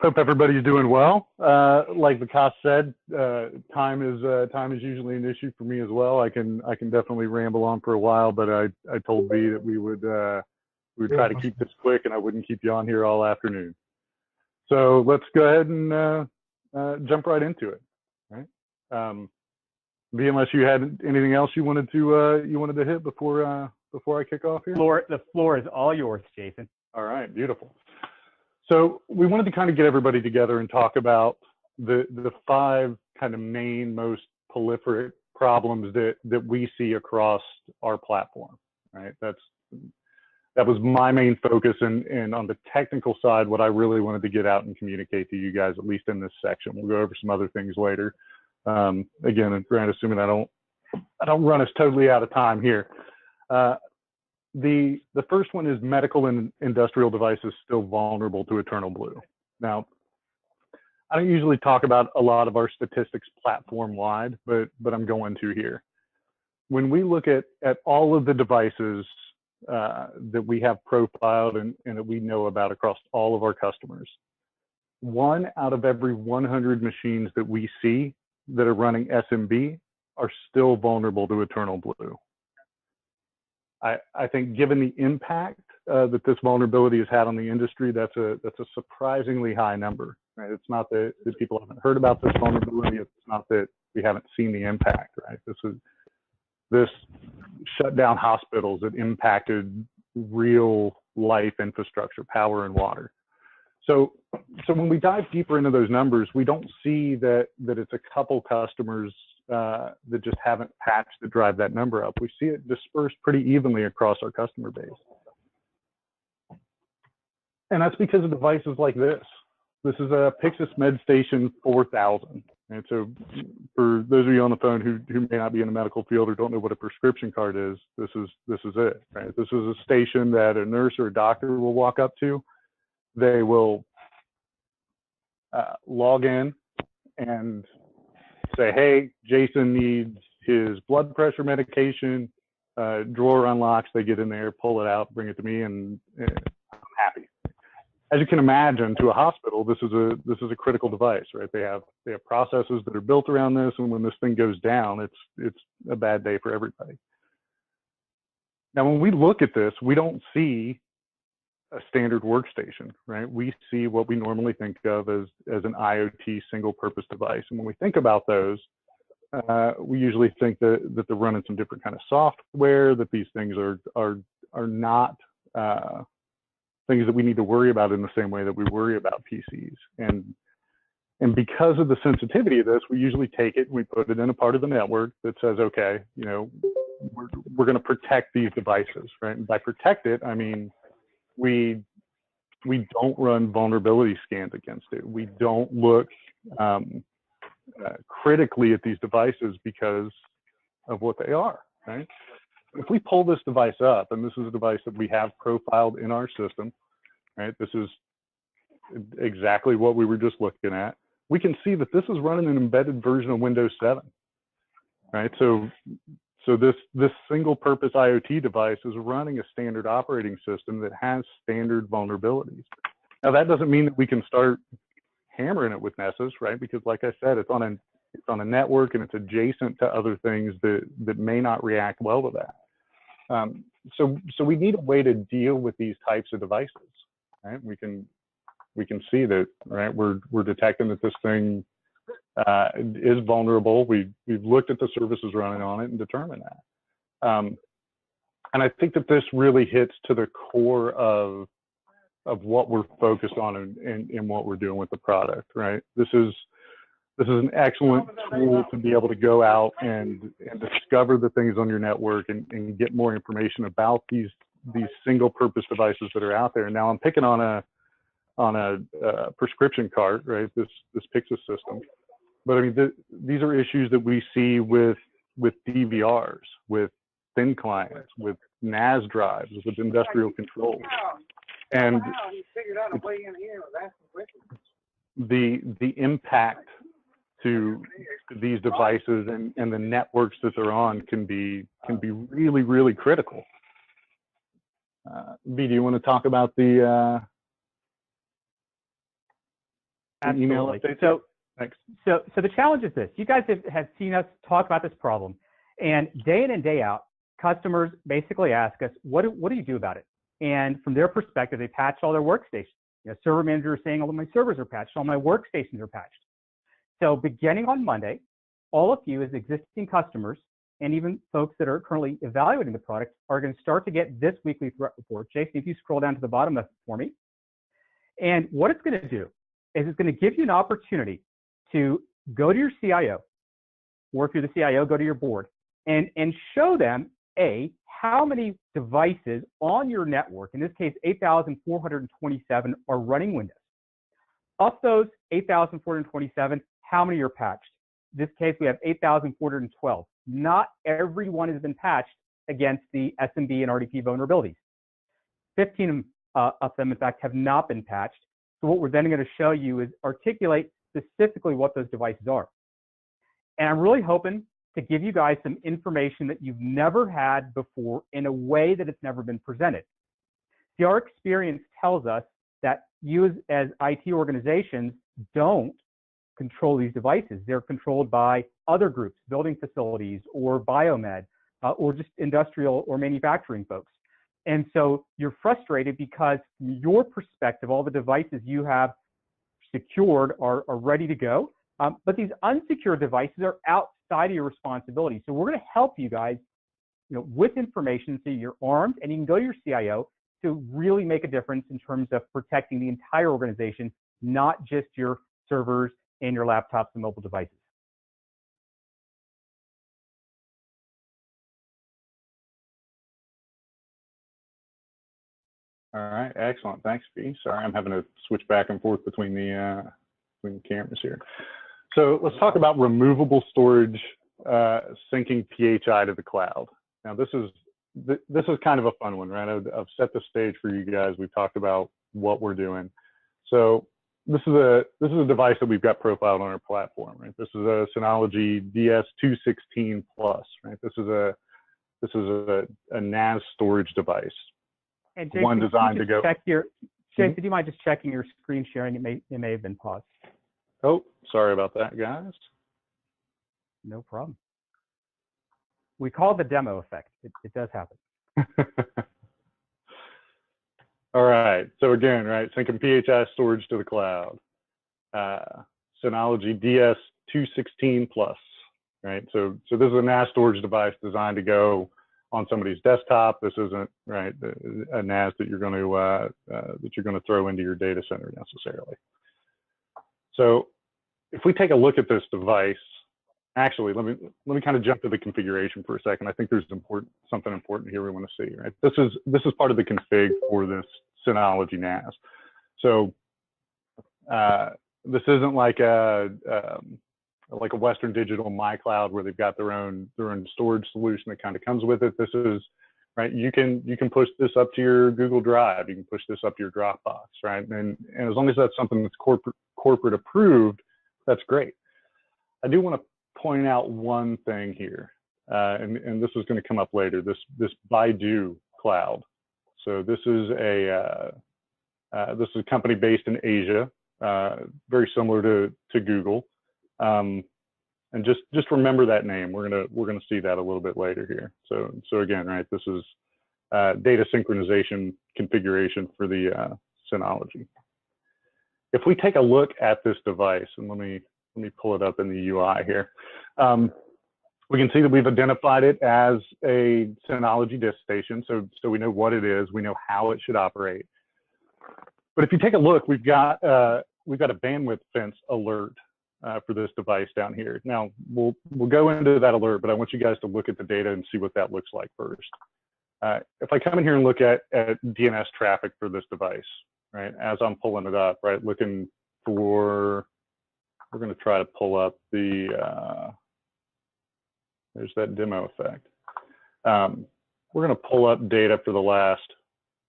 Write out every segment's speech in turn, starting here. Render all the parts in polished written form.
Hope everybody's doing well. Like Vikas said, time is usually an issue for me as well. I can definitely ramble on for a while, but I told B that we would try to keep this quick, and I wouldn't keep you on here all afternoon. So let's go ahead and jump right into it. Right? B, unless you had anything else you wanted to hit before I kick off here. The floor is all yours, Jason. All right, beautiful. So we wanted to kind of get everybody together and talk about the five kind of main, most proliferate problems that we see across our platform. Right, that was my main focus, and on the technical side, what I really wanted to get out and communicate to you guys, at least in this section. We'll go over some other things later. Again, Grant, assuming I don't run us totally out of time here. The first one is medical and industrial devices still vulnerable to Eternal Blue. Now, I don't usually talk about a lot of our statistics platform-wide, but I'm going to here. When we look at all of the devices that we have profiled and that we know about across all of our customers, 1 out of every 100 machines that we see that are running SMB are still vulnerable to Eternal Blue. I think given the impact that this vulnerability has had on the industry, that's a surprisingly high number. Right? It's not that people haven't heard about this vulnerability. It's not that we haven't seen the impact. Right? This shut down hospitals. It impacted real life infrastructure, power and water. So when we dive deeper into those numbers, we don't see that it's a couple customers that just haven't patched to drive that number up. We see it dispersed pretty evenly across our customer base. And that's because of devices like this. This is a Pyxis MedStation 4000. And so for those of you on the phone who may not be in the medical field or don't know what a prescription card is, this is it. Right? This is a station that a nurse or a doctor will walk up to. They will log in and say, hey, Jason needs his blood pressure medication, drawer unlocks, they get in there, pull it out, bring it to me, and I'm happy. As you can imagine, to a hospital, this is a critical device, right? They have processes that are built around this, and when this thing goes down, it's a bad day for everybody. Now, when we look at this, we don't see a standard workstation, right? We see what we normally think of as an IoT single-purpose device. And when we think about those, we usually think that they're running some different kind of software, that these things are not things that we need to worry about in the same way that we worry about PCs. And because of the sensitivity of this, we usually take it and we put it in a part of the network that says, okay, you know, we're going to protect these devices, right? And by protect it, I mean, we don't run vulnerability scans against it. We don't look critically at these devices because of what they are, right? If we pull this device up, and this is a device that we have profiled in our system, right? This is exactly what we were just looking at. We can see that this is running an embedded version of Windows 7, right? So this single-purpose IoT device is running a standard operating system that has standard vulnerabilities. Now, that doesn't mean that we can start hammering it with Nessus, right? Because, like I said, it's on a network and it's adjacent to other things that may not react well to that. So we need a way to deal with these types of devices, right? We can see that, right? We're detecting that this thing is vulnerable. We've looked at the services running on it and determined that. And I think that this really hits to the core of what we're focused on and what we're doing with the product, right? This is an excellent tool to be able to go out and discover the things on your network and get more information about these single-purpose devices that are out there. Now I'm picking on a prescription cart, right? This Pyxis system. But I mean, these are issues that we see with DVRs, with thin clients, with NAS drives, with industrial controls. And the impact to these devices and the networks that they're on can be really, really critical. B, do you want to talk about the email Absolutely. updates. So, Thanks. so the challenge is this. You guys have seen us talk about this problem, and day in and day out, customers basically ask us, what do you do about it? And from their perspective, they patch all their workstations. You know, server manager is saying, all of my servers are patched, all my workstations are patched. So beginning on Monday, all of you as existing customers, and even folks that are currently evaluating the product, are going to start to get this weekly threat report. Jason, if you scroll down to the bottom of it for me. And what it's going to do is it's going to give you an opportunity to go to your CIO, or if you're the CIO, go to your board, and show them, how many devices on your network, in this case, 8,427 are running Windows. Of those 8,427, how many are patched? In this case, we have 8,412. Not everyone has been patched against the SNMP and RDP vulnerabilities. 15 of them, in fact, have not been patched. So what we're then going to show you is articulate specifically what those devices are. And I'm really hoping to give you guys some information that you've never had before in a way that it's never been presented. See, our experience tells us that you as IT organizations don't control these devices. They're controlled by other groups, building facilities, or biomed, or just industrial or manufacturing folks. And so you're frustrated because from your perspective, all the devices you have secured are ready to go. But these unsecured devices are outside of your responsibility. So we're going to help you guys, with information so you're armed and you can go to your CIO to really make a difference in terms of protecting the entire organization, not just your servers and your laptops and mobile devices. All right, excellent. Thanks, B. Sorry, I'm having to switch back and forth between the cameras here. So let's talk about removable storage syncing PHI to the cloud. Now this is kind of a fun one, right? I've set the stage for you guys. We've talked about what we're doing. So this is a device that we've got profiled on our platform, right? This is a Synology DS216 Plus, right? This is a NAS storage device. And Jason, one designed to go. Jason, do you mind just checking your screen sharing? It may have been paused. Oh, sorry about that, guys. No problem. We call it the demo effect. It does happen. All right. So again, right, syncing PHI storage to the cloud. Synology DS216 Plus, right? So this is a NAS storage device designed to go on somebody's desktop. This isn't, right, a NAS that you're going to throw into your data center necessarily. So if we take a look at this device, actually, let me kind of jump to the configuration for a second. I think there's something important here we want to see, right? This is part of the config for this Synology NAS. So this isn't like a Western Digital MyCloud where they've got their own storage solution that kind of comes with it. This is, right, you can push this up to your Google Drive, you can push this up to your Dropbox, right? And as long as that's something that's corporate approved, that's great. I do want to point out one thing here, and this is going to come up later. This Baidu cloud. So this is a company based in Asia, very similar to Google. And just remember that name. We're gonna see that a little bit later here. So again, right, this is data synchronization configuration for the Synology. If we take a look at this device, and let me pull it up in the UI here, we can see that we've identified it as a Synology disk station. So we know what it is, we know how it should operate. But if you take a look, we've got a bandwidth fence alert for this device down here. Now we'll go into that alert, but I want you guys to look at the data and see what that looks like first. If I come in here and look at DNS traffic for this device, right, as I'm pulling it up, right, looking for, we're going to try to pull up the, there's that demo effect. We're going to pull up data for the last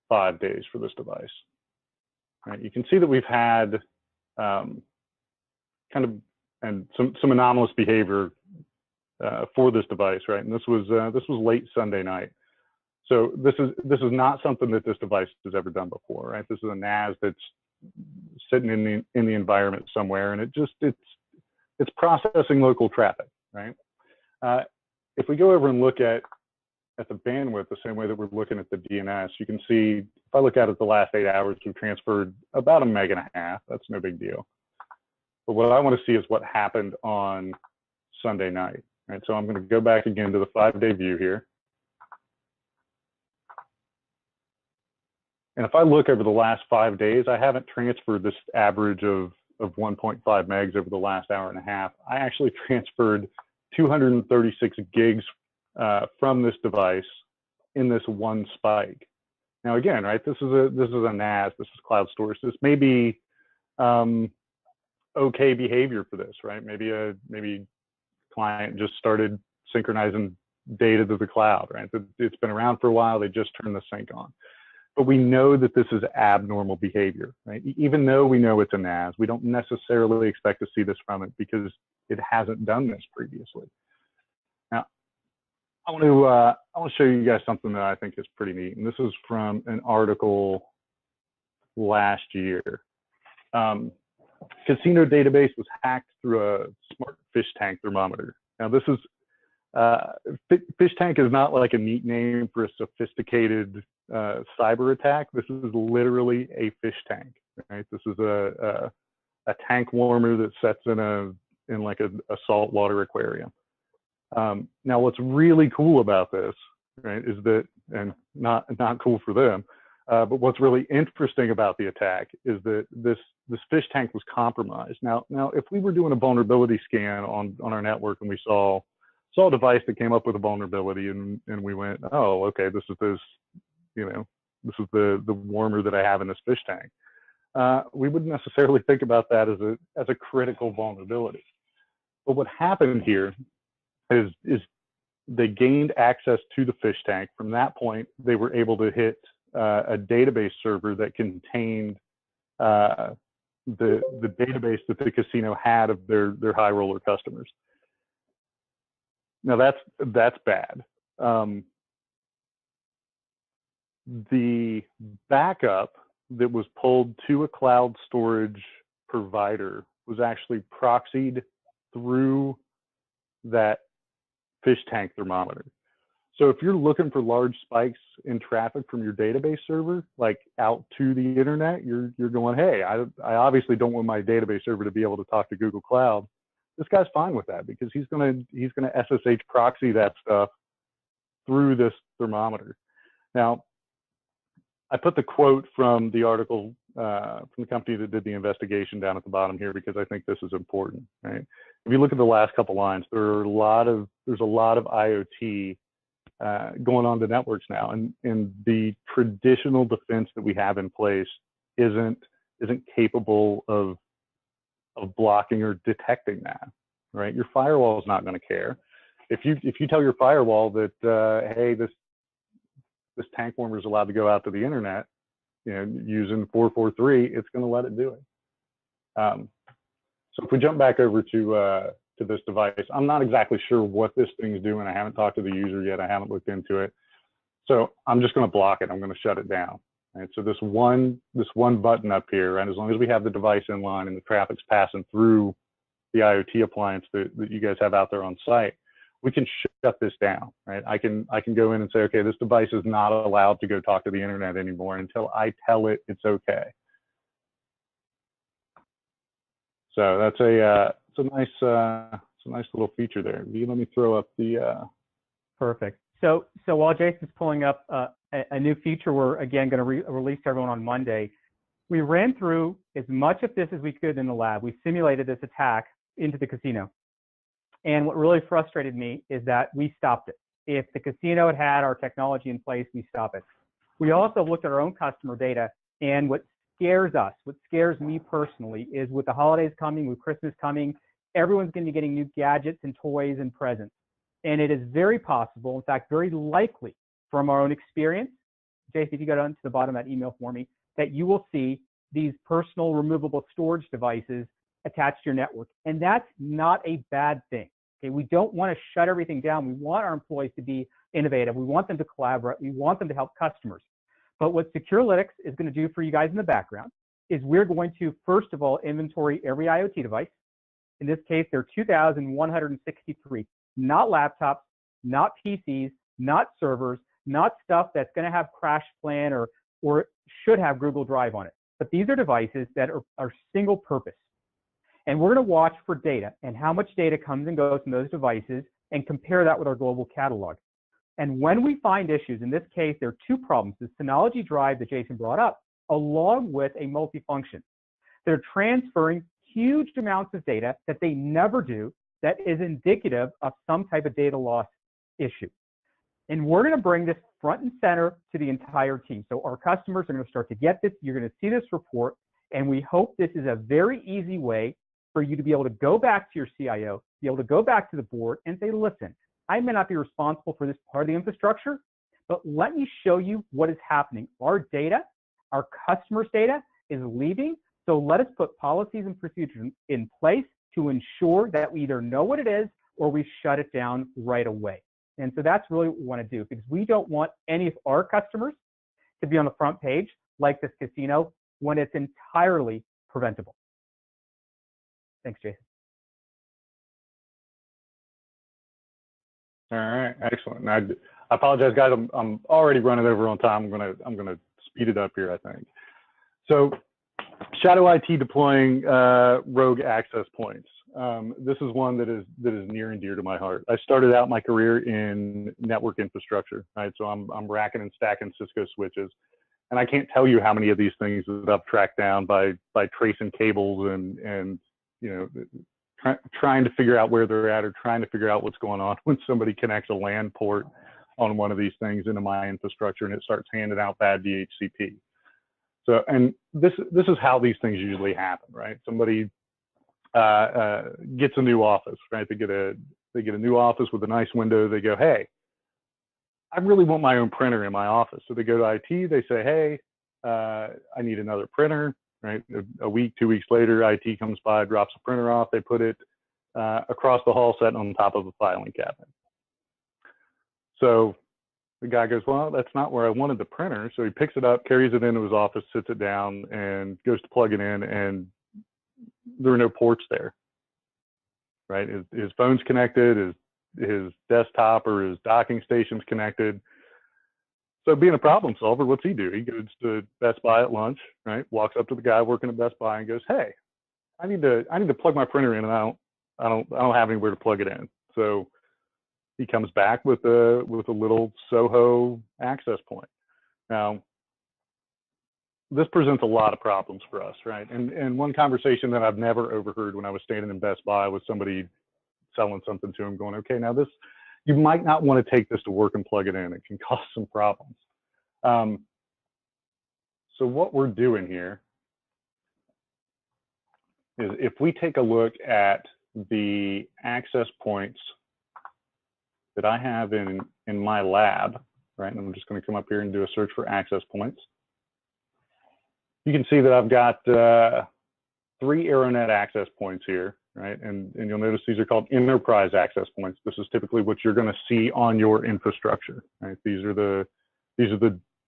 5 days for this device. Right, you can see that we've had kind of some anomalous behavior for this device, right? And this was late Sunday night. So this is not something that this device has ever done before, right? This is a NAS that's sitting in the environment somewhere, and it's processing local traffic, right? If we go over and look at the bandwidth the same way that we're looking at the DNS, you can see, if I look at it the last 8 hours, we've transferred about 1.5 meg. That's no big deal. But what I want to see is what happened on Sunday night, right? So I'm going to go back again to the 5-day view here. And if I look over the last 5 days, I haven't transferred this average of 1.5 megs over the last hour and a half. I actually transferred 236 gigs from this device in this one spike. Now again, right, this is a NAS, this is cloud storage. This may be okay behavior for this, right? Maybe client just started synchronizing data to the cloud, right? It's been around for a while, they just turned the sync on. But we know that this is abnormal behavior, right? Even though we know it's a NAS, we don't necessarily expect to see this from it because it hasn't done this previously. Now, I want to show you guys something that I think is pretty neat, and this is from an article last year. Casino database was hacked through a smart fish tank thermometer. Now, this is fish tank is not like a neat name for a sophisticated cyber attack. This is literally a fish tank, right? This is a tank warmer that sets in like a saltwater aquarium. Now, what's really cool about this, right, is that, and not cool for them, but what's really interesting about the attack is that this fish tank was compromised. Now, if we were doing a vulnerability scan on our network and we saw a device that came up with a vulnerability and we went, oh, okay, this is the warmer that I have in this fish tank. We wouldn't necessarily think about that as a critical vulnerability. But what happened here is they gained access to the fish tank. From that point, they were able to hit a database server that contained the database that the casino had of their high roller customers. Now that's bad. The backup that was pulled to a cloud storage provider was actually proxied through that fish tank thermometer. So if you're looking for large spikes in traffic from your database server, like out to the internet, you're going, hey, I obviously don't want my database server to be able to talk to Google Cloud. This guy's fine with that because he's gonna SSH proxy that stuff through this thermometer. Now, I put the quote from the article from the company that did the investigation down at the bottom here because I think this is important, right? If you look at the last couple lines, there's a lot of IoT going on to networks now, and the traditional defense that we have in place isn't capable of blocking or detecting that, right? Your firewall is not going to care. If you tell your firewall that hey, this tank warmer is allowed to go out to the internet, using 443, it's going to let it do it. So if we jump back over to this device, I'm not exactly sure what this thing's doing. I haven't talked to the user yet. I haven't looked into it. So I'm just going to block it. I'm going to shut it down. Right? So this one button up here, and as long as we have the device in line and the traffic's passing through the IoT appliance that you guys have out there on site, we can shut this down, right? I can go in and say, okay, this device is not allowed to go talk to the internet anymore until I tell it it's okay. So that's it's a nice little feature there. Let me throw up the. Perfect. So while Jason's pulling up a new feature, we're again going to release to everyone on Monday. We ran through as much of this as we could in the lab. We simulated this attack into the casino. And what really frustrated me is that we stopped it. If the casino had our technology in place, we stop it. We also looked at our own customer data, and what scares us, what scares me personally, is with the holidays coming, with Christmas coming, everyone's going to be getting new gadgets and toys and presents. And it is very possible, in fact, very likely from our own experience, Jason, if you go down to the bottom of that email for me, that you will see these personal removable storage devices attached to your network. And that's not a bad thing. Okay, we don't want to shut everything down. We want our employees to be innovative. We want them to collaborate. We want them to help customers. But what Securolytics is going to do for you guys in the background is we're going to, first of all, inventory every IoT device. In this case, there are 2,163, not laptops, not PCs, not servers, not stuff that's going to have CrashPlan or should have Google Drive on it. But these are devices that are single purpose. And we're going to watch for data and how much data comes and goes from those devices and compare that with our global catalog. And when we find issues, in this case, there are two problems. The Synology drive that Jason brought up, along with a multifunction. They're transferring huge amounts of data that they never do that is indicative of some type of data loss issue. And we're going to bring this front and center to the entire team. So our customers are going to start to get this. You're going to see this report. And we hope this is a very easy way for you to be able to go back to your CIO, be able to go back to the board and say, listen, I may not be responsible for this part of the infrastructure, but let me show you what is happening. Our data, our customers' data is leaving. So let us put policies and procedures in place to ensure that we either know what it is or we shut it down right away. And so that's really what we want to do, because we don't want any of our customers to be on the front page like this casino when it's entirely preventable. Thanks, Jason. All right, excellent. I apologize, guys. I'm already running over on time. I'm gonna speed it up here, I think. So, Shadow IT deploying rogue access points. This is one that is near and dear to my heart. I started out my career in network infrastructure, right? So I'm racking and stacking Cisco switches, and I can't tell you how many of these things that I've tracked down by tracing cables and you know, trying to figure out where they're at or trying to figure out what's going on when somebody connects a LAN port on one of these things into my infrastructure and it starts handing out bad DHCP. So, and this is how these things usually happen, right? Somebody gets a new office, right? They get a new office with a nice window. They go, hey, I really want my own printer in my office. So they go to IT. They say, hey, I need another printer, right? A week, 2 weeks later, IT comes by, drops a printer off. They put it across the hall, set on top of a filing cabinet. So the guy goes, well, that's not where I wanted the printer. So he picks it up, carries it into his office, sits it down, and goes to plug it in, and there are no ports there, right? His phone's connected, his desktop or his docking station's connected. So being a problem solver, what's he do? He goes to Best Buy at lunch, right? Walks up to the guy working at Best Buy and goes, hey, I need to plug my printer in, and I don't have anywhere to plug it in. So he comes back with a little Soho access point. Now, this presents a lot of problems for us, right? And one conversation that I've never overheard when I was standing in Best Buy was somebody selling something to him going, okay, now this, you might not want to take this to work and plug it in. It can cause some problems. So what we're doing here is if we take a look at the access points that I have in my lab, right? And I'm just going to come up here and do a search for access points. You can see that I've got 3 AeroNet access points here, right? And you'll notice these are called enterprise access points. This is typically what you're going to see on your infrastructure, right? These are the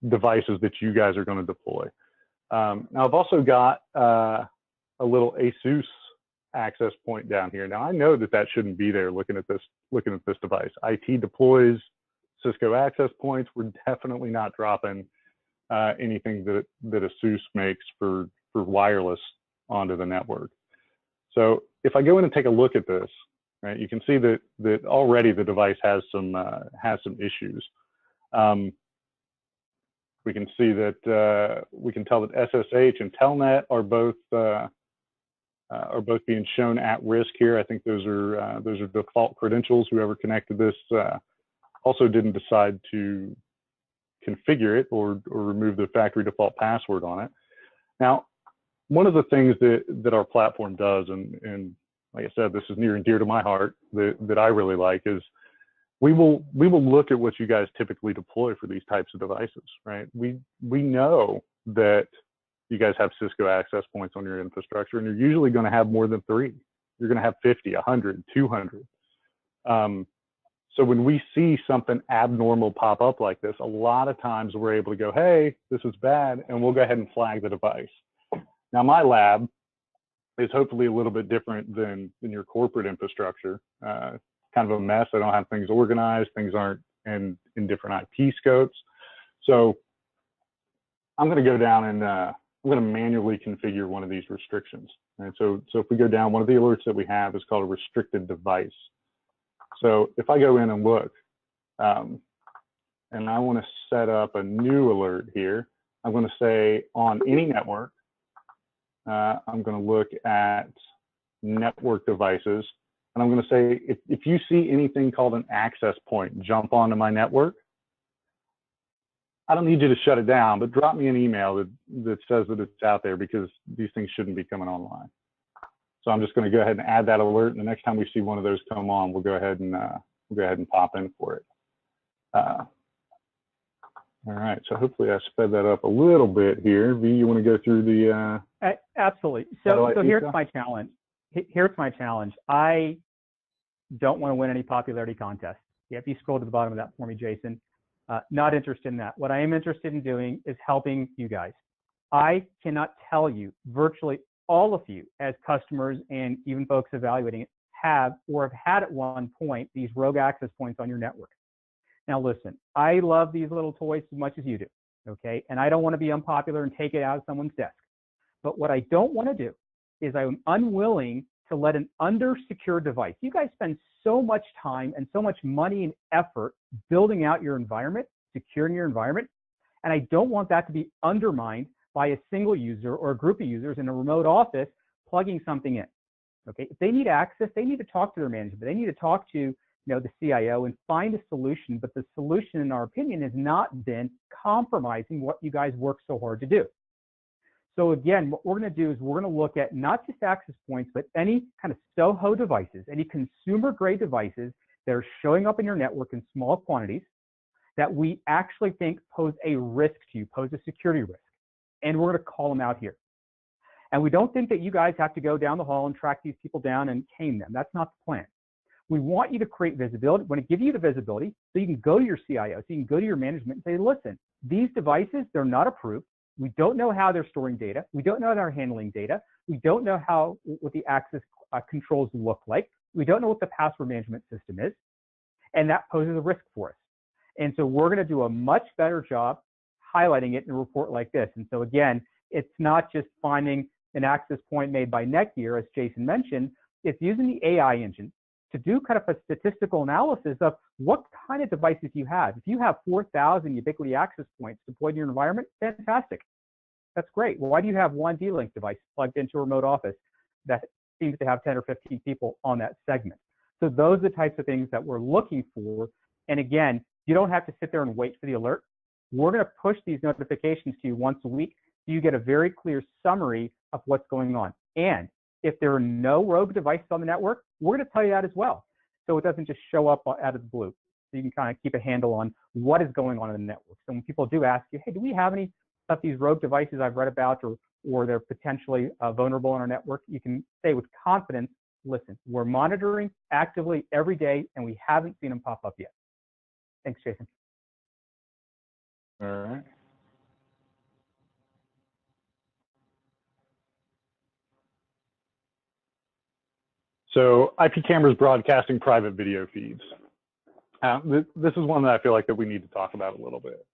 devices that you guys are going to deploy. Now I've also got a little ASUS access point down here. Now I know that shouldn't be there. Looking at this device, IT deploys Cisco access points. We're definitely not dropping anything that ASUS makes for wireless onto the network. So if I go in and take a look at this, right, you can see that already the device has some issues. We can see that we can tell that SSH and Telnet are both being shown at risk here. I think those are default credentials. Whoever connected this also didn't decide to configure it or remove the factory default password on it. Now, one of the things that our platform does, and like I said, this is near and dear to my heart, that I really like, is we will look at what you guys typically deploy for these types of devices, right? We know that you guys have Cisco access points on your infrastructure, and you're usually going to have more than 3. You're going to have 50, 100, 200. So when we see something abnormal pop up like this, a lot of times we're able to go, hey, this is bad, and we'll go ahead and flag the device. Now, my lab is hopefully a little bit different than your corporate infrastructure. Kind of a mess. I don't have things organized. Things aren't in different IP scopes. So I'm going to go down and I'm going to manually configure one of these restrictions. And so if we go down, one of the alerts that we have is called a restricted device. So if I go in and look, and I want to set up a new alert here, I'm going to say on any network, I'm going to look at network devices, and I'm going to say, if you see anything called an access point jump onto my network, I don't need you to shut it down, but drop me an email that says that it's out there, because these things shouldn't be coming online. So I'm just going to go ahead and add that alert, and the next time we see one of those come on, we'll go ahead and pop in for it. All right, so hopefully I sped that up a little bit here. V, you want to go through the? Absolutely. So here's my challenge. Here's my challenge. I don't want to win any popularity contest. If you scroll to the bottom of that for me, Jason. Not interested in that. What I am interested in doing is helping you guys. I cannot tell you, virtually all of you as customers and even folks evaluating it have or have had at one point these rogue access points on your network. Now listen, I love these little toys as much as you do, okay? And I don't want to be unpopular and take it out of someone's desk. But what I don't want to do is I'm unwilling to let an under-secured device. You guys spend so much time and so much money and effort building out your environment, securing your environment, and I don't want that to be undermined by a single user or a group of users in a remote office plugging something in. Okay, if they need access, they need to talk to their management. They need to talk to the CIO and find a solution. But the solution, in our opinion, has not been compromising what you guys work so hard to do. So again, what we're going to do is we're going to look at not just access points, but any kind of SOHO devices, any consumer-grade devices that are showing up in your network in small quantities that we actually think pose a risk to you, pose a security risk. And we're going to call them out here. And we don't think that you guys have to go down the hall and track these people down and tame them. That's not the plan. We want you to create visibility. We want to give you the visibility so you can go to your CIO, so you can go to your management and say, listen, these devices, they're not approved. We don't know how they're storing data. We don't know how they're handling data. We don't know what the access controls look like. We don't know what the password management system is. And that poses a risk for us. And so we're going to do a much better job highlighting it in a report like this. And so again, it's not just finding an access point made by Netgear, as Jason mentioned. It's using the AI engine to do kind of a statistical analysis of what kind of devices you have. If you have 4,000 ubiquity access points deployed in your environment, fantastic. That's great. Well, why do you have one D-Link device plugged into a remote office that seems to have 10 or 15 people on that segment? So those are the types of things that we're looking for. And again, you don't have to sit there and wait for the alert. We're going to push these notifications to you once a week so you get a very clear summary of what's going on. And if there are no rogue devices on the network, we're going to tell you that as well. So it doesn't just show up out of the blue. So you can kind of keep a handle on what is going on in the network. So when people do ask you, hey, do we have any of these rogue devices I've read about or they're potentially vulnerable on our network, you can say with confidence, listen, we're monitoring actively every day and we haven't seen them pop up yet. Thanks, Jason. All right. So IP cameras broadcasting private video feeds. This is one that I feel like that we need to talk about a little bit.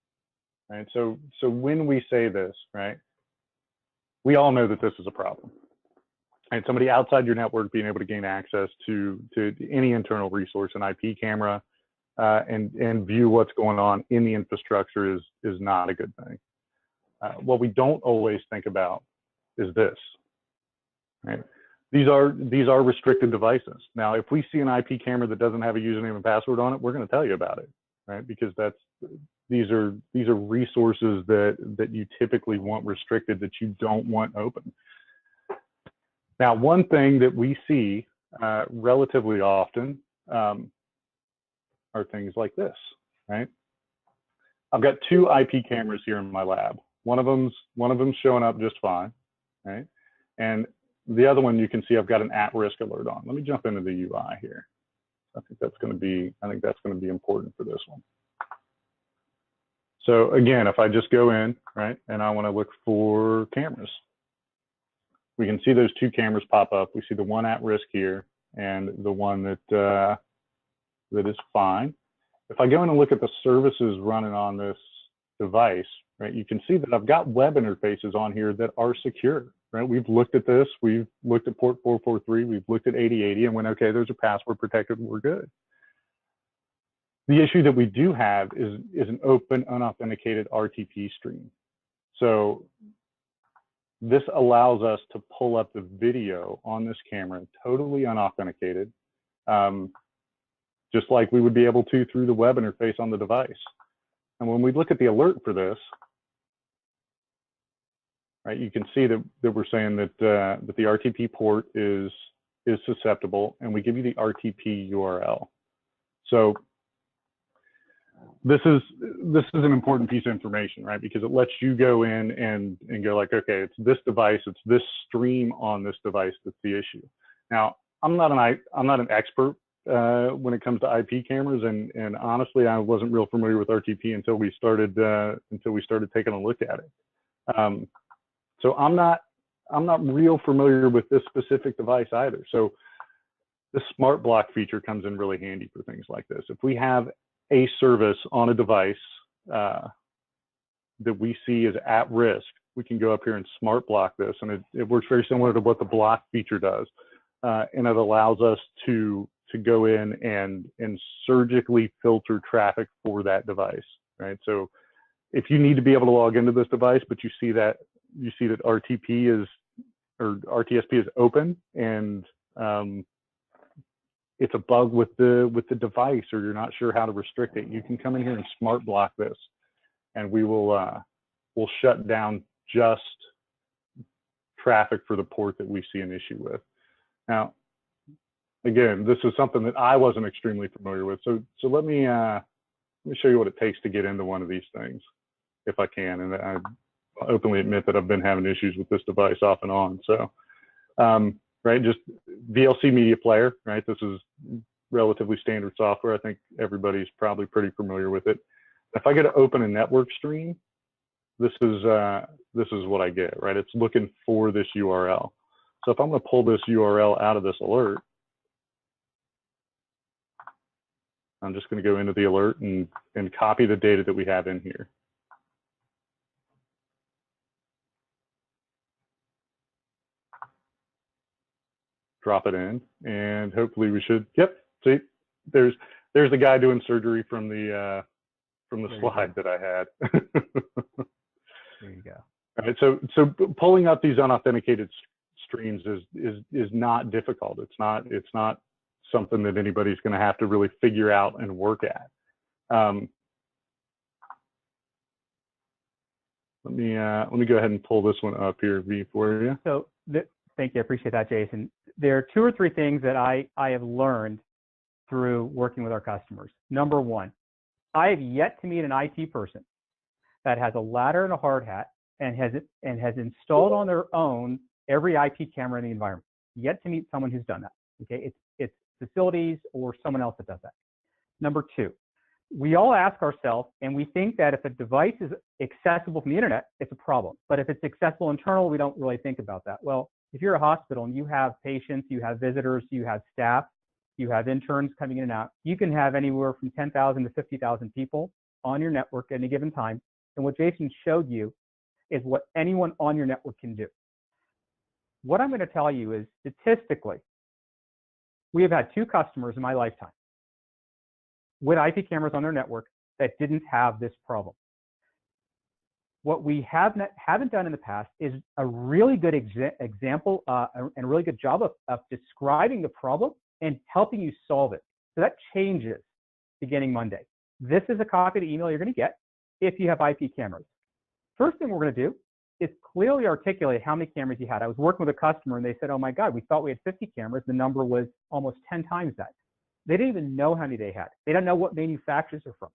Right. So when we say this, right, we all know that this is a problem. And somebody outside your network being able to gain access to any internal resource, an IP camera, and view what's going on in the infrastructure is not a good thing. What we don't always think about is this, right? These are restricted devices. Now, if we see an IP camera that doesn't have a username and password on it, we're going to tell you about it, right? Because these are resources that you typically want restricted, that you don't want open. Now, one thing that we see relatively often are things like this, right? I've got two IP cameras here in my lab. One of them's showing up just fine, right? And the other one, you can see I've got an at-risk alert on. Let me jump into the UI here. I think that's going to be important for this one. So again, if I just go in, right, and I want to look for cameras, we can see those two cameras pop up. We see the one at risk here and the one that that is fine. If I go in and look at the services running on this device, right, you can see that I've got web interfaces on here that are secure, right? We've looked at this, we've looked at port 443, we've looked at 8080 and went, okay, those are password protected, we're good. The issue that we do have is an open, unauthenticated RTP stream. So this allows us to pull up the video on this camera totally unauthenticated, just like we would be able to through the web interface on the device. And when we look at the alert for this, right, you can see that we're saying that that the RTP port is susceptible, and we give you the RTP URL. So this is an important piece of information, right? Because it lets you go in and go like, okay, it's this device, it's this stream on this device that's the issue. Now, I'm not an expert when it comes to IP cameras, and honestly, I wasn't real familiar with RTP until we started taking a look at it. So I'm not real familiar with this specific device either. So the smart block feature comes in really handy for things like this. If we have a service on a device that we see is at risk, we can go up here and smart block this, and it works very similar to what the block feature does, and it allows us to go in and surgically filter traffic for that device, right? So if you need to be able to log into this device, but you see that RTP is, or RTSP is open, and it's a bug with the device, or you're not sure how to restrict it, you can come in here and smart block this, and we'll shut down just traffic for the port that we see an issue with. Now, again, this is something that I wasn't extremely familiar with, so let me show you what it takes to get into one of these things, if I can. And I openly admit that I've been having issues with this device off and on. So, right, just VLC media player, right? This is relatively standard software. I think everybody's probably pretty familiar with it. If I go to open a network stream, this is what I get, right? It's looking for this URL. So if I'm going to pull this URL out of this alert, I'm just going to go into the alert and copy the data that we have in here. Drop it in, and hopefully we should. Yep. See, there's the guy doing surgery from the slide that I had. There you go. All right. So pulling up these unauthenticated streams is not difficult. It's not something that anybody's going to have to really figure out and work at. Let me go ahead and pull this one up here, V, for you. So thank you. I appreciate that, Jason. There are 2 or 3 things that I have learned through working with our customers. Number one, I have yet to meet an IT person that has a ladder and a hard hat and has installed on their own every IP camera in the environment. Yet to meet someone who's done that. Okay, it's facilities or someone else that does that. Number 2, we all ask ourselves, and we think that if a device is accessible from the internet, it's a problem. But if it's accessible internal, we don't really think about that. Well, if you're a hospital and you have patients, you have visitors, you have staff, you have interns coming in and out, you can have anywhere from 10,000 to 50,000 people on your network at any given time. And what Jason showed you is what anyone on your network can do. What I'm going to tell you is, statistically, we have had 2 customers in my lifetime with IP cameras on their network that didn't have this problem. What we haven't done in the past is a really good example and a really good job of describing the problem and helping you solve it. So that changes beginning Monday. This is a copy of the email you're going to get if you have IP cameras. First thing we're going to do is clearly articulate how many cameras you had. I was working with a customer and they said, oh my God, we thought we had 50 cameras. The number was almost 10 times that. They didn't even know how many they had. They don't know what manufacturers they're from.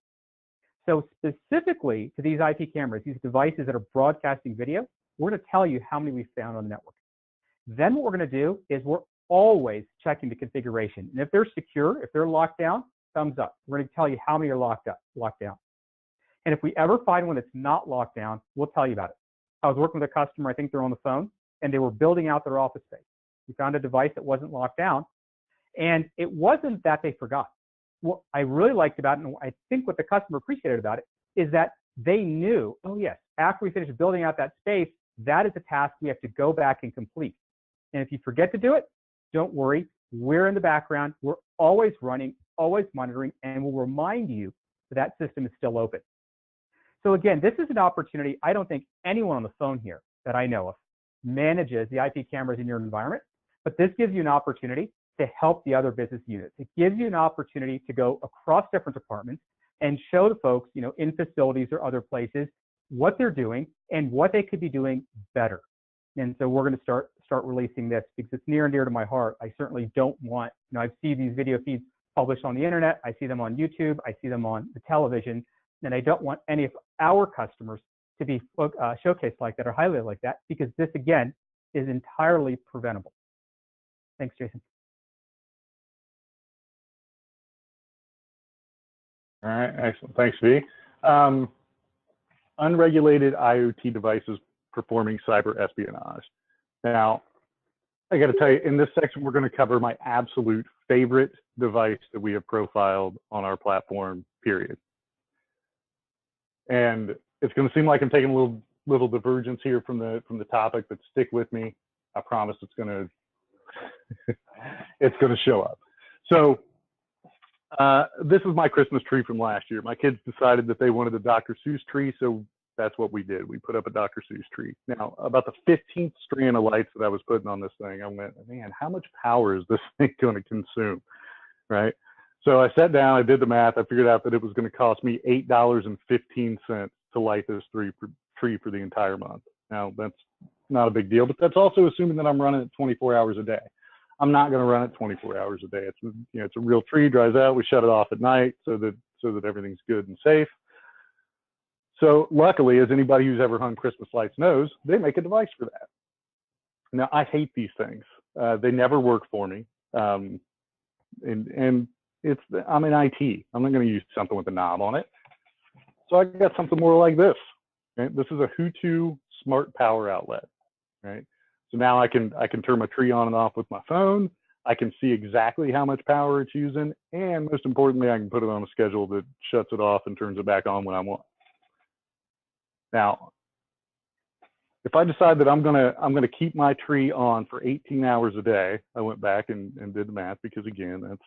So specifically to these IP cameras, these devices that are broadcasting video, we're going to tell you how many we found on the network. Then what we're going to do is we're always checking the configuration. And if they're secure, if they're locked down, thumbs up. We're going to tell you how many are locked down. And if we ever find one that's not locked down, we'll tell you about it. I was working with a customer, I think they're on the phone. and they were building out their office space. We found a device that wasn't locked down, and it wasn't that they forgot. What I really liked about it, and I think what the customer appreciated about it, is that they knew, oh yes, after we finish building out that space, that is a task we have to go back and complete. And if you forget to do it, don't worry. We're in the background. We're always running, always monitoring, and we'll remind you that that system is still open. So again, this is an opportunity. I don't think anyone on the phone here that I know of manages the IP cameras in your environment, but this gives you an opportunity to help the other business units. It gives you an opportunity to go across different departments and show the folks, in facilities or other places, what they're doing and what they could be doing better. And so we're going to start releasing this because it's near and dear to my heart. I certainly don't want, I see these video feeds published on the internet. I see them on YouTube. I see them on the television. And I don't want any of our customers to be showcased like that or highlighted like that, because this, again, is entirely preventable. Thanks, Jason. All right, excellent. Thanks, V. Unregulated IoT devices performing cyber espionage. Now, I got to tell you, in this section, we're going to cover my absolute favorite device that we have profiled on our platform, period. And it's going to seem like I'm taking a little divergence here from the topic, but stick with me. I promise it's going to show up. So this is my Christmas tree from last year. My kids decided that they wanted a Dr. Seuss tree, so that's what we did. We put up a Dr. Seuss tree. Now, about the 15th strand of lights that I was putting on this thing, I went, man, how much power is this thing going to consume, right? So I sat down, I did the math, I figured out that it was going to cost me $8.15 to light this tree for the entire month. Now, that's not a big deal, but that's also assuming that I'm running it 24 hours a day. I'm not going to run it 24 hours a day. It's, it's a real tree, dries out, we shut it off at night so that everything's good and safe. So luckily, as anybody who's ever hung Christmas lights knows, they make a device for that. Now, I hate these things. They never work for me. And I'm in IT. I'm not going to use something with a knob on it. So I got something more like this. Right? This is a Hutu smart power outlet. Right? So now I can turn my tree on and off with my phone. I can see exactly how much power it's using, and most importantly, I can put it on a schedule that shuts it off and turns it back on when I want. Now, if I decide that I'm gonna keep my tree on for 18 hours a day, I went back and did the math, because again, that's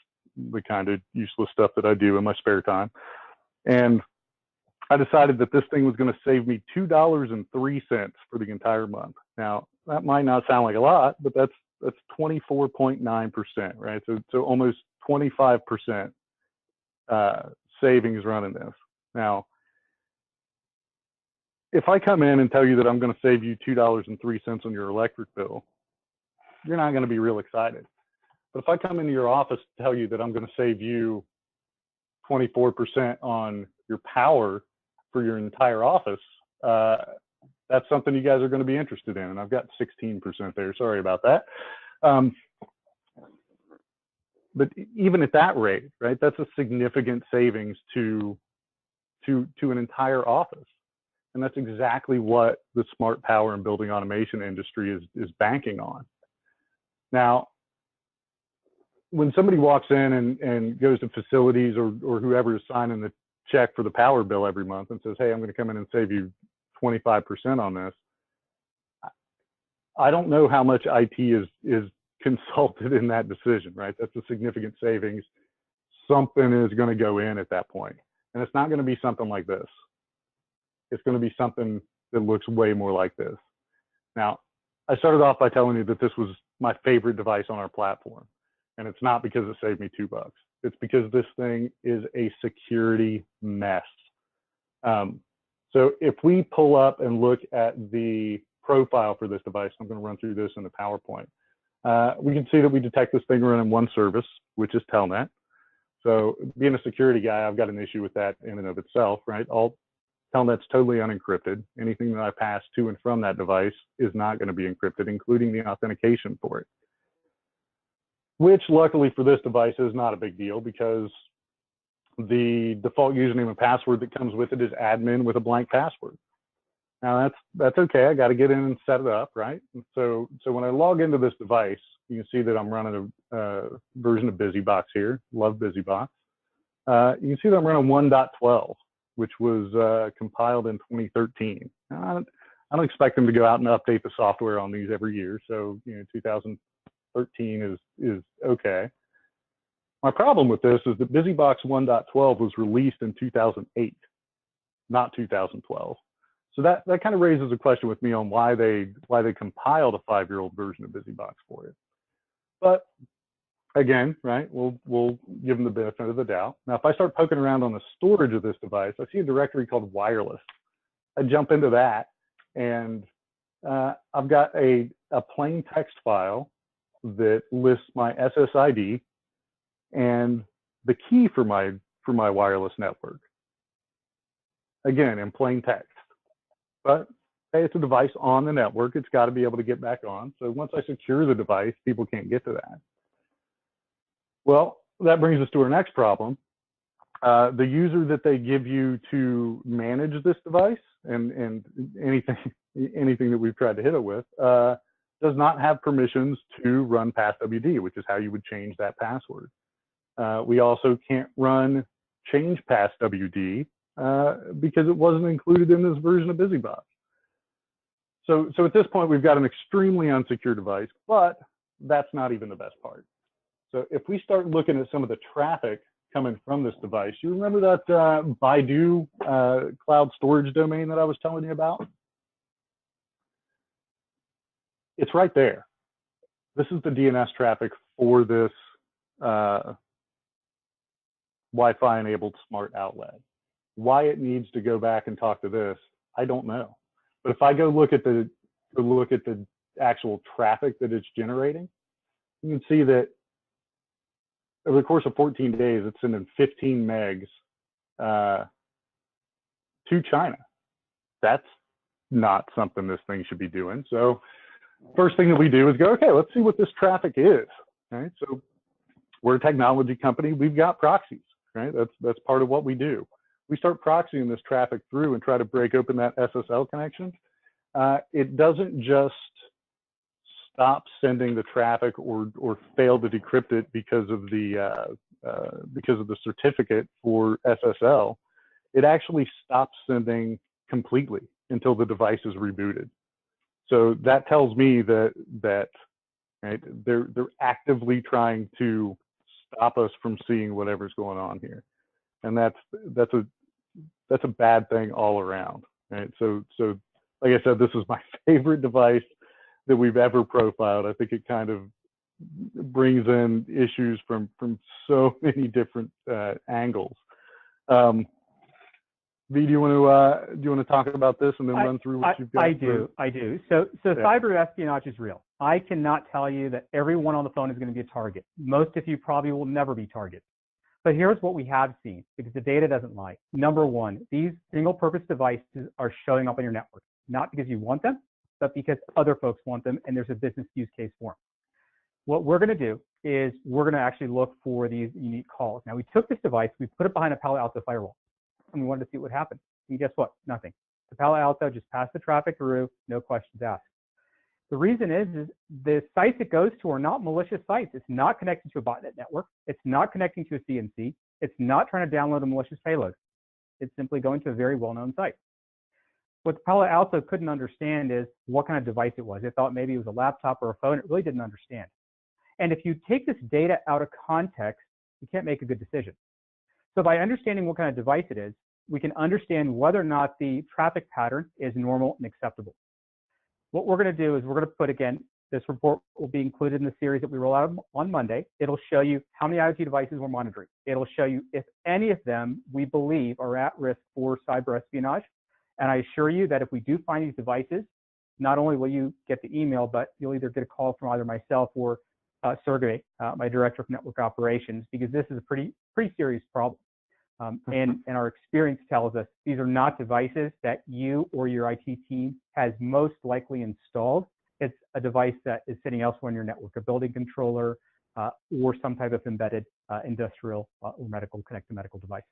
the kind of useless stuff that I do in my spare time. And I decided that this thing was going to save me $2.03 for the entire month. Now, that might not sound like a lot, but that's 24.9%, right? So almost 25% savings running this. Now, if I come in and tell you that I'm going to save you $2.03 on your electric bill, you're not going to be real excited. But if I come into your office to tell you that I'm going to save you 24% on your power for your entire office, that's something you guys are going to be interested in. And I've got 16% there. Sorry about that. But even at that rate, right, that's a significant savings to an entire office. And that's exactly what the smart power and building automation industry is banking on. Now, when somebody walks in and goes to facilities or whoever is signing the check for the power bill every month and says, hey, I'm going to come in and save you 25% on this, I don't know how much IT is consulted in that decision, right? That's a significant savings. Something is going to go in at that point. And it's not going to be something like this. It's going to be something that looks way more like this. Now, I started off by telling you that this was my favorite device on our platform. And it's not because it saved me $2. It's because this thing is a security mess. So if we pull up and look at the profile for this device, I'm going to run through this in the PowerPoint. We can see that we detect this thing running one service, which is Telnet. So being a security guy, I've got an issue with that in and of itself, right? Telnet's totally unencrypted. Anything that I pass to and from that device is not going to be encrypted, including the authentication for it. Which luckily for this device is not a big deal, because the default username and password that comes with it is admin with a blank password. Now that's okay. I got to get in and set it up, right? And so when I log into this device, you can see that I'm running a version of BusyBox here. Love BusyBox. You can see that I'm running 1.12, which was compiled in 2013. I don't expect them to go out and update the software on these every year. So 2013 is okay. My problem with this is that BusyBox 1.12 was released in 2008, not 2012. So that kind of raises a question with me on why they compiled a 5-year-old version of BusyBox for it. But again, right, we'll give them the benefit of the doubt. Now, if I start poking around on the storage of this device, I see a directory called Wireless. I jump into that, and I've got a plain text file that lists my SSID and the key for my wireless network. Again, in plain text. But hey, it's a device on the network. It's got to be able to get back on. So once I secure the device, people can't get to that. Well, that brings us to our next problem. The user that they give you to manage this device and anything that we've tried to hit it with does not have permissions to run passwd, which is how you would change that password. We also can't run change passwd because it wasn't included in this version of BusyBox. So at this point, we've got an extremely unsecure device, but that's not even the best part. So if we start looking at some of the traffic coming from this device, you remember that Baidu cloud storage domain that I was telling you about? It's right there. This is the DNS traffic for this Wi-Fi enabled smart outlet. Why it needs to go back and talk to this, I don't know. But if I go look at the actual traffic that it's generating, you can see that over the course of 14 days, it's sending 15 megs to China. That's not something this thing should be doing. So first thing that we do is go, okay, let's see what this traffic is. Right? So we're a technology company. We've got proxies. Right? That's part of what we do. We start proxying this traffic through and try to break open that SSL connection. It doesn't just stop sending the traffic or fail to decrypt it because of the certificate for SSL. It actually stops sending completely until the device is rebooted. So that tells me that right, they're actively trying to stop us from seeing whatever's going on here, and that's a bad thing all around. Right? So like I said, this is my favorite device that we've ever profiled. I think it kind of brings in issues from so many different angles. V, do you want to talk about this and then run through what you've got? I do. So yeah. Cyber espionage is real. I cannot tell you that everyone on the phone is going to be a target. Most of you probably will never be targets. But here's what we have seen, because the data doesn't lie. Number one, these single-purpose devices are showing up on your network, not because you want them, but because other folks want them, and there's a business use case for them. What we're going to do is we're going to actually look for these unique calls. Now, we took this device, we put it behind a Palo Alto firewall, and we wanted to see what happened. And guess what? Nothing. The Palo Alto just passed the traffic through, no questions asked. The reason is the sites it goes to are not malicious sites. It's not connecting to a botnet network. It's not connecting to a CNC. It's not trying to download a malicious payload. It's simply going to a very well-known site. What the Palo Alto couldn't understand is what kind of device it was. It thought maybe it was a laptop or a phone. It really didn't understand. And if you take this data out of context, you can't make a good decision. So by understanding what kind of device it is, we can understand whether or not the traffic pattern is normal and acceptable. What we're going to do is we're going to put, again, this report will be included in the series that we roll out on Monday. It'll show you how many IoT devices we're monitoring. It'll show you if any of them we believe are at risk for cyber espionage. And I assure you that if we do find these devices, not only will you get the email, but you'll either get a call from either myself or Sergey, my director of network operations, because this is a pretty serious problem. And our experience tells us these are not devices that you or your IT team has most likely installed. It's a device that is sitting elsewhere in your network, a building controller or some type of embedded industrial or connected medical device.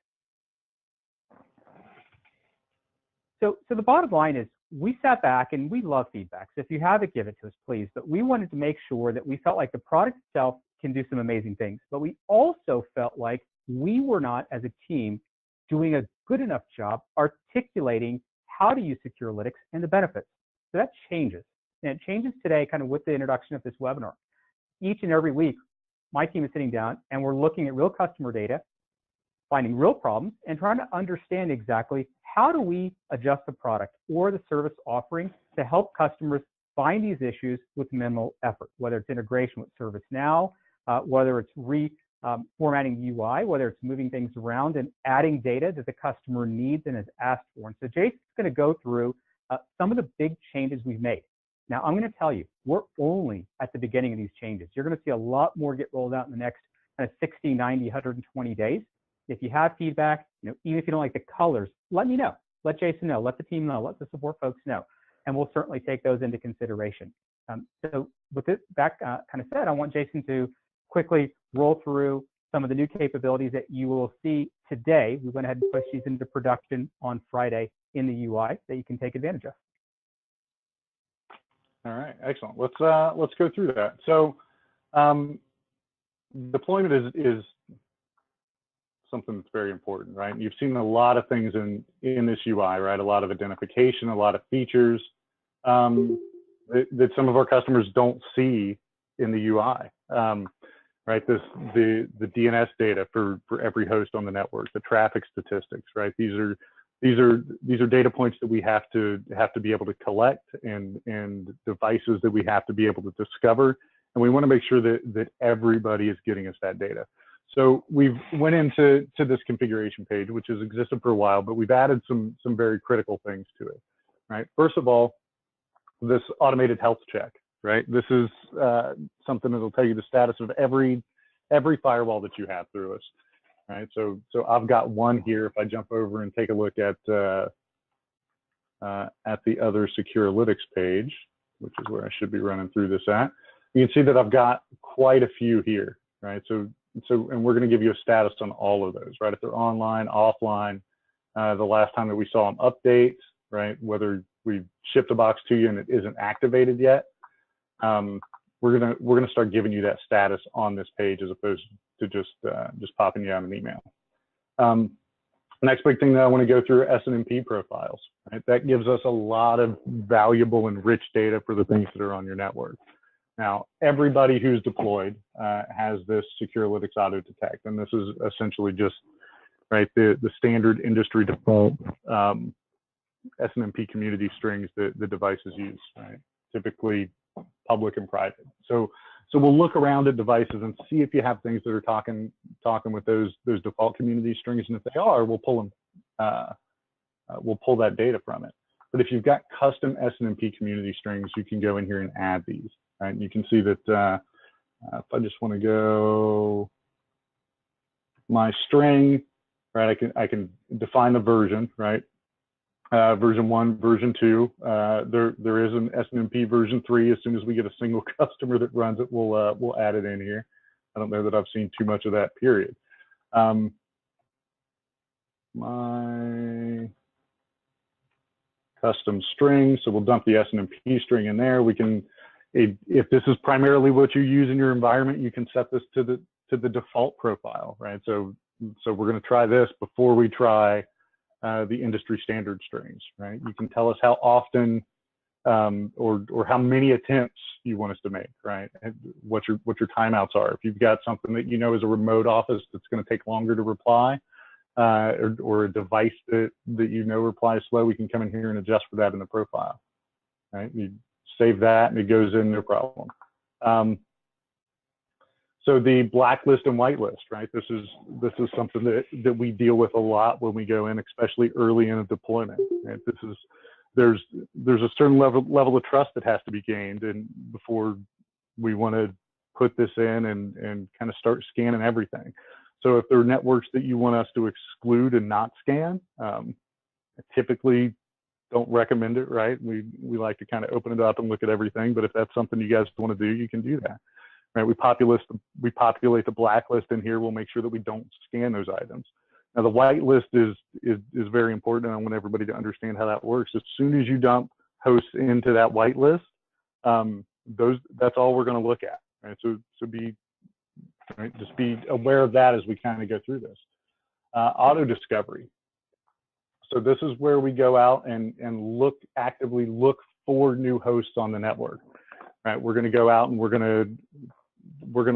So the bottom line is we sat back, and we love feedback. So if you have it, give it to us, please. But we wanted to make sure that we felt like the product itself can do some amazing things. But we also felt like we were not, as a team, doing a good enough job articulating how to use Securolytics and the benefits. So that changes. And it changes today kind of with the introduction of this webinar. Each and every week, my team is sitting down and we're looking at real customer data, finding real problems, and trying to understand exactly how do we adjust the product or the service offering to help customers find these issues with minimal effort, whether it's integration with ServiceNow, whether it's formatting the UI, whether it's moving things around and adding data that the customer needs and has asked for. And so Jason's going to go through some of the big changes we've made. Now, I'm going to tell you, we're only at the beginning of these changes. You're going to see a lot more get rolled out in the next 60, 90, 120 days. If you have feedback, even if you don't like the colors, let me know. Let Jason know. Let the team know. Let the support folks know. And we'll certainly take those into consideration. So with that kind of said, I want Jason to quickly roll through some of the new capabilities that you will see today. We went ahead and pushed these into production on Friday in the UI that you can take advantage of. All right, excellent. Let's go through that. So deployment is something that's very important, right? You've seen a lot of things in this UI, right? A lot of identification, a lot of features that some of our customers don't see in the UI, right? The DNS data for every host on the network, the traffic statistics, right? These are data points that we have to be able to collect and devices that we have to be able to discover, and we want to make sure that everybody is getting us that data. So we've went into this configuration page, which has existed for a while, but we've added some very critical things to it, right? First of all, this automated health check, right? This is something that'll tell you the status of every firewall that you have through us, right? So I've got one here. If I jump over and take a look at the other Securolytics page, which is where I should be running through this at, you can see that I've got quite a few here, right? And we're going to give you a status on all of those, right? If they're online, offline, the last time that we saw them update, right? Whether we shipped a box to you and it isn't activated yet, we're gonna start giving you that status on this page as opposed to just popping you out an email. Next big thing that I want to go through are SNMP profiles, right? That gives us a lot of valuable and rich data for the things that are on your network. Now, everybody who's deployed has this Securolytics auto detect, and this is essentially just right the standard industry default SNMP community strings that the devices use, right? Typically public and private. So we'll look around at devices and see if you have things that are talking with those default community strings, and if they are, we'll pull them. We'll pull that data from it. But if you've got custom SNMP community strings, you can go in here and add these. Right, and you can see that if I just want to go my string, right, I can define the version, right? Version 1, version 2. There is an SNMP version 3. As soon as we get a single customer that runs it, we'll add it in here. I don't know that I've seen too much of that. Period. My custom string. So we'll dump the SNMP string in there. We can. If this is primarily what you use in your environment, you can set this to the default profile, right? So we're going to try this before we try the industry standard strings, right? You can tell us how often or how many attempts you want us to make, right? And what your timeouts are. If you've got something that you know is a remote office that's going to take longer to reply, or a device that you know replies slow, we can come in here and adjust for that in the profile, right? You save that and it goes in, no problem. So the blacklist and whitelist, right? This is something that we deal with a lot when we go in, especially early in a deployment. Right? There's a certain level of trust that has to be gained, and before we want to put this in and kind of start scanning everything. So if there are networks that you want us to exclude and not scan, I typically don't recommend it, right? We like to kind of open it up and look at everything, but if that's something you guys want to do, you can do that, right? We populate the blacklist in here. We'll make sure that we don't scan those items. Now the whitelist is very important, and I want everybody to understand how that works. As soon as you dump hosts into that whitelist, that's all we're going to look at, right? So be, right, just be aware of that as we kind of go through this. AutoDiscovery. So this is where we go out and actively look for new hosts on the network, right? We're going to go out and we're going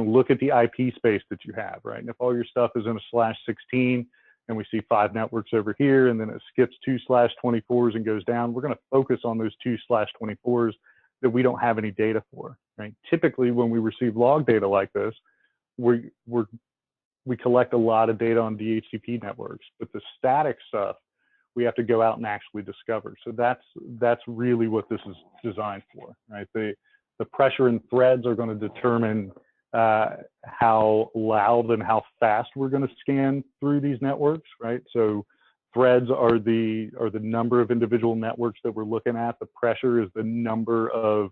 to look at the IP space that you have, right? And if all your stuff is in a /16 and we see 5 networks over here and then it skips 2 /24s and goes down, we're going to focus on those 2 /24s that we don't have any data for, right? Typically, when we receive log data like this, we collect a lot of data on DHCP networks, but the static stuff we have to go out and actually discover. So that's really what this is designed for, right? The pressure and threads are going to determine how loud and how fast we're going to scan through these networks, right? So threads are the number of individual networks that we're looking at. The pressure is the number of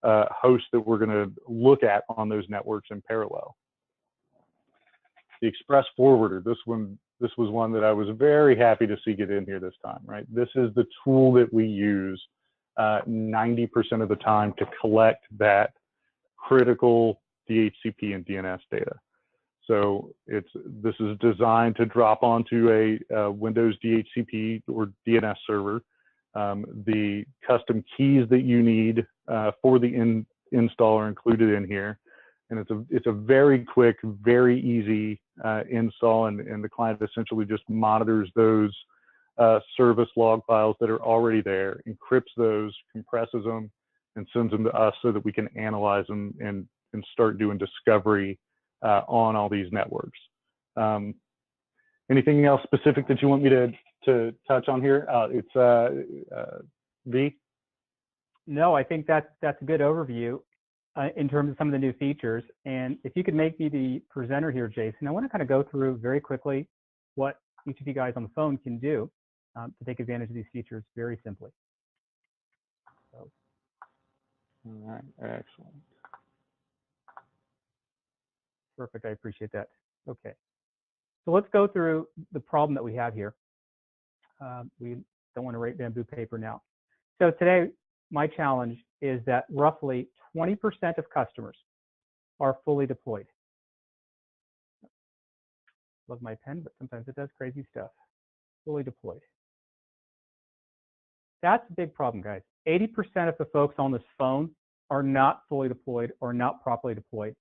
hosts that we're going to look at on those networks in parallel. The express forwarder, this was one that I was very happy to see get in here this time, right? This is the tool that we use 90% of the time to collect that critical DHCP and DNS data. So this is designed to drop onto a Windows DHCP or DNS server. The custom keys that you need for the install are included in here. And it's a very quick, very easy install, and the client essentially just monitors those service log files that are already there, encrypts those, compresses them, and sends them to us so that we can analyze them and start doing discovery on all these networks. Anything else specific that you want me to touch on here? It's V? No, I think that's a good overview in terms of some of the new features. And if you could make me the presenter here, Jason, I want to kind of go through very quickly what each of you guys on the phone can do to take advantage of these features very simply. So. All right, excellent. Perfect, I appreciate that. Okay, so let's go through the problem that we have here. We don't want to write bamboo paper now. So today, my challenge is that roughly 20% of customers are fully deployed. Love my pen, but sometimes it does crazy stuff. Fully deployed. That's a big problem, guys. 80% of the folks on this phone are not fully deployed or not properly deployed.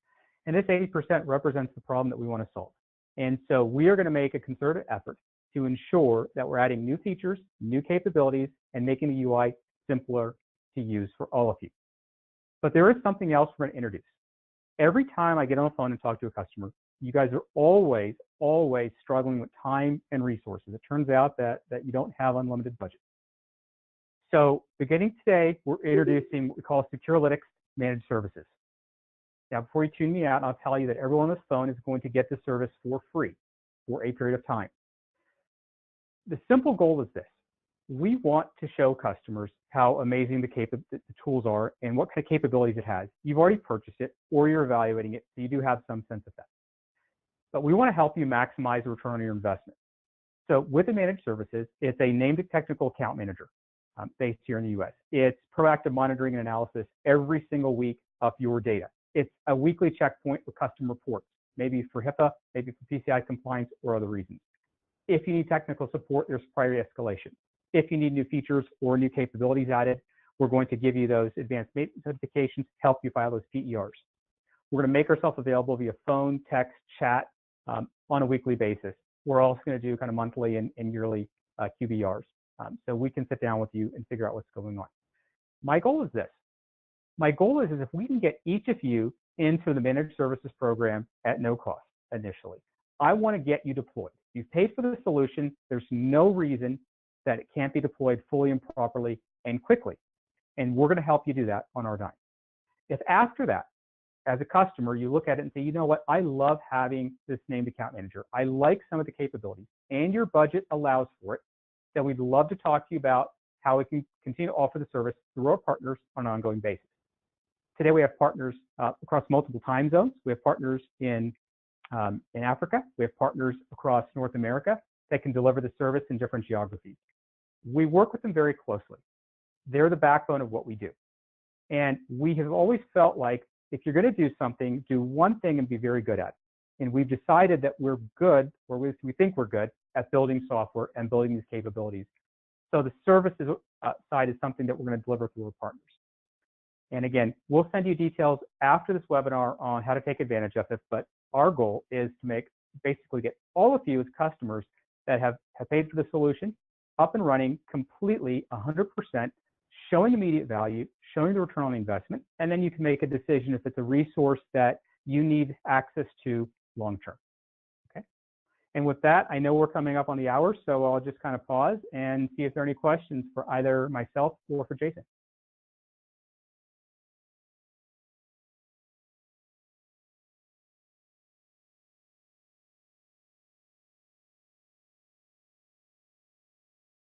And this 80% represents the problem that we want to solve. And so we are going to make a concerted effort to ensure that we're adding new features, new capabilities, and making the UI simpler to use for all of you. But there is something else we're going to introduce. Every time I get on the phone and talk to a customer, you guys are always struggling with time and resources. It turns out that you don't have unlimited budget. So beginning today, we're introducing what we call Securolytics Managed Services. Now, before you tune me out, I'll tell you that everyone on this phone is going to get this service for free for a period of time. The simple goal is this. We want to show customers how amazing the tools are and what kind of capabilities it has. You've already purchased it or you're evaluating it, so you do have some sense of that. But we want to help you maximize the return on your investment. So with the managed services, it's a named technical account manager based here in the US. It's proactive monitoring and analysis every single week of your data. It's a weekly checkpoint for customer reports, maybe for HIPAA, maybe for PCI compliance or other reasons. If you need technical support, there's priority escalation. If you need new features or new capabilities added, we're going to give you those advanced maintenance notifications, help you file those PERs. We're going to make ourselves available via phone, text, chat on a weekly basis. We're also going to do kind of monthly and yearly QBRs. So we can sit down with you and figure out what's going on. My goal is this. My goal is if we can get each of you into the managed services program at no cost initially. I want to get you deployed. You've paid for the solution. There's no reason that it can't be deployed fully and properly and quickly. And we're going to help you do that on our dime. If after that, as a customer, you look at it and say, you know what, I love having this named account manager. I like some of the capabilities and your budget allows for it, then we'd love to talk to you about how we can continue to offer the service through our partners on an ongoing basis. Today, we have partners across multiple time zones. We have partners in Africa. We have partners across North America that can deliver the service in different geographies. We work with them very closely. They're the backbone of what we do. And we have always felt like if you're going to do something, do one thing and be very good at it. And we've decided that we're good, or we think we're good, at building software and building these capabilities. So the services side is something that we're going to deliver through our partners. And again, we'll send you details after this webinar on how to take advantage of this, but our goal is to basically get all of you as customers that have paid for the solution up and running completely 100%, showing immediate value, showing the return on the investment, and then you can make a decision if it's a resource that you need access to long-term. Okay. And with that, I know we're coming up on the hour, so I'll just kind of pause and see if there are any questions for either myself or for Jason.